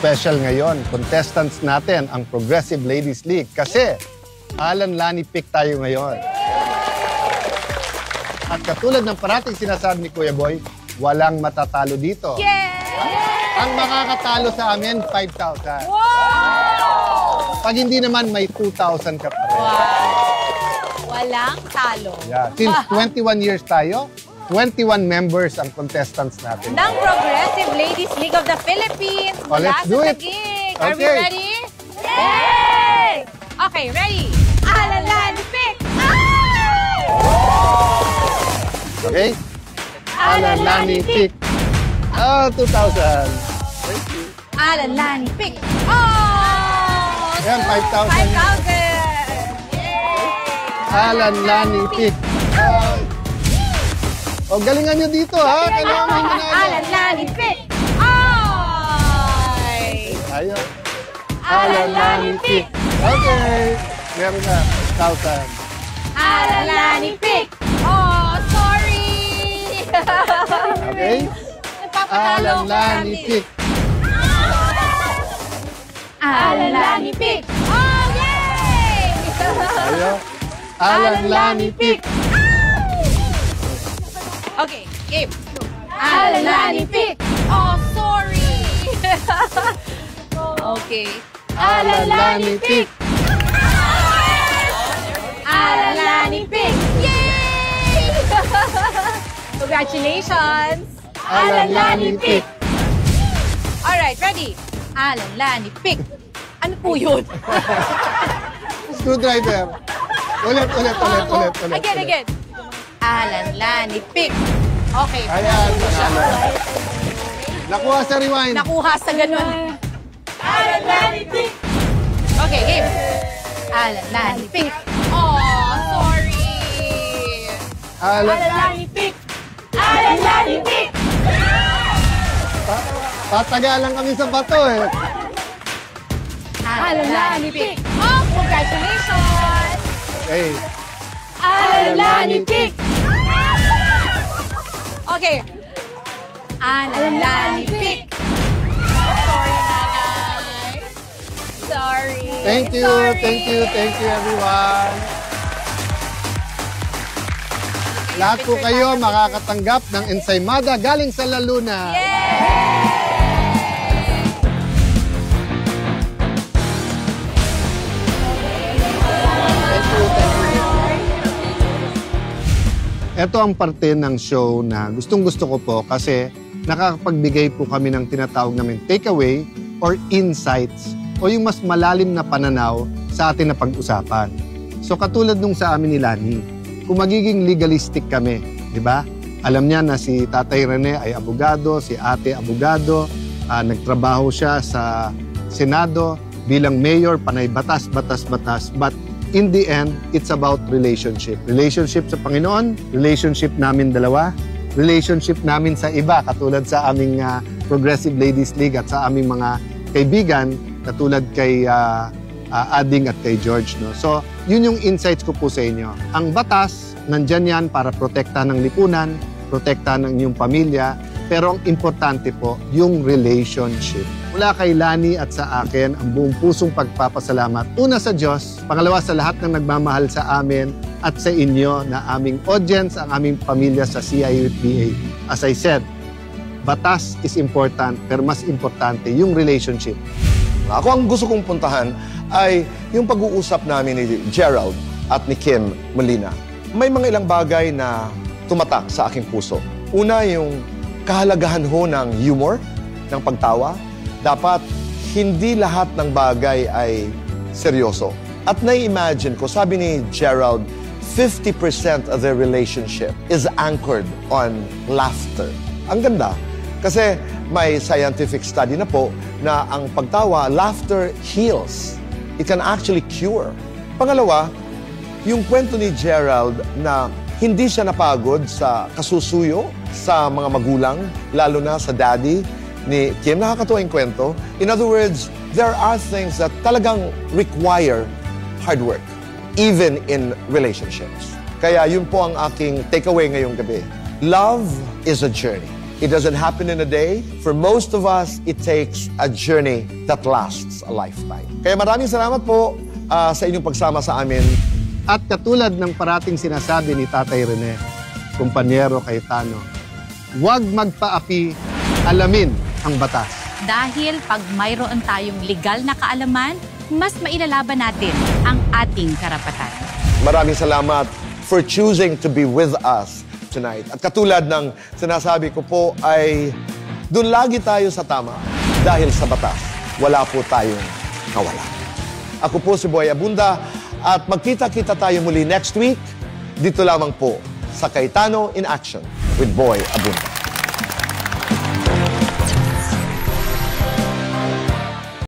special ngayon. Contestants natin ang Progressive Ladies League kasi Alan Lani pick tayo ngayon. At katulad ng parating sinasabi ni Kuya Boy, walang matatalo dito. Ang makakatalo sa amin, 5,000. Pag hindi naman, may 2,000 ka pa rin. Walang talo. Yeah. Since 21 years tayo, 21 members ang contestants natin. Ng Progressive Ladies League of the Philippines. Oh, let's do it. Gig. Okay. Are we ready? Yay! Okay, ready? Alan Lani pick! Okay? Alan Lani pick. Oh, 2,000. Thank you. Alan Lani pick. Oh! Ayan, 5,000. 5,000. Alan Lani pick. O, galingan nyo dito, ha? Kailangan mo manalo. Alan Lani pick. Ay! Ayaw. Alan Lani pick. Okay. Meron na. 1,000. Alan Lani pick. Oh, sorry! Okay? Napapatalo Alan ko Lani natin. pick. Alan Lani pick. Oh, yay! Ayaw. Alan Lani pick. Okay, game. Alan Lani pick. Oh, sorry. Okay. Alan Lani pick. Alan Lani pick. Yay! Congratulations. Alan Lani pick. Alright, ready? Alan Lani pick. Ano po yun? Screwdriver. Ulit. Again. Alan Lani pick. Okay. Ayan. Nakuha sa rewind. Nakuha sa ganun. Alan Lani pick. Okay, game. Alan Lani pick. Oh, sorry. Alan Lani pick. Alan Lani pick. Patagalan kami sa bato, eh. Alan Lani pick. Oh, congratulations. Okay. Alan Lani pick. Okay. Alan Lani pick. Sorry, nanay. Sorry. Thank you, everyone. Lahat po kayo makakatanggap ng ensaymada galing sa La Luna. Ito ang parte ng show na gustong-gusto ko po kasi nakakapagbigay po kami ng tinatawag namin takeaway or insights o yung mas malalim na pananaw sa atin na pag-usapan. So katulad nung sa amin ni Lani, kung magiging legalistic kami, di ba? Alam niya na si Tatay Rene ay abogado, si Ate abogado, nagtrabaho siya sa Senado bilang mayor, panay batas, but in the end, it's about relationship. Relationship sa Panginoon, relationship namin dalawa, relationship namin sa iba, katulad sa aming Progressive Ladies League at sa aming mga kaibigan, katulad kay Ading at kay George. No? So, yun yung insights ko po sa inyo. Ang batas, nandyan yan para protektahan ng lipunan, protektahan ng inyong pamilya, pero ang importante po, yung relationship. Mula kay Lani at sa akin, ang buong pusong pagpapasalamat. Una sa Diyos, pangalawa sa lahat ng nagmamahal sa amin at sa inyo na aming audience, ang aming pamilya sa CIUPA. As I said, batas is important, pero mas importante yung relationship. Ako ang gusto kong puntahan ay yung pag-uusap namin ni Gerald at ni Kim Molina. May mga ilang bagay na tumatak sa aking puso. Una, yung kahalagahan ho ng humor, ng pagtawa. Dapat hindi lahat ng bagay ay seryoso. At nai-imagine ko, sabi ni Gerald, 50% of their relationship is anchored on laughter. Ang ganda. Kasi may scientific study na po na ang pagtawa, laughter heals. It can actually cure. Pangalawa, yung kwento ni Gerald na hindi siya napagod sa kasusuyo sa mga magulang, lalo na sa daddy ni Kim. Nakakatuwa yung kwento. In other words, there are things that talagang require hard work, even in relationships. Kaya yun po ang aking takeaway ngayong gabi. Love is a journey. It doesn't happen in a day. For most of us, it takes a journey that lasts a lifetime. Kaya maraming salamat po sa inyong pagsama sa amin. At katulad ng parating sinasabi ni Tatay Rene, kumpanyero Cayetano, huwag magpaapi, alamin ang batas. Dahil pag mayroon tayong legal na kaalaman, mas mailalaban natin ang ating karapatan. Maraming salamat for choosing to be with us tonight. At katulad ng sinasabi ko po ay doon lagi tayo sa tama dahil sa batas, wala po tayong nawala. Ako po si Boy Abunda at magkita-kita tayo muli next week dito lamang po sa Cayetano in Action with Boy Abunda.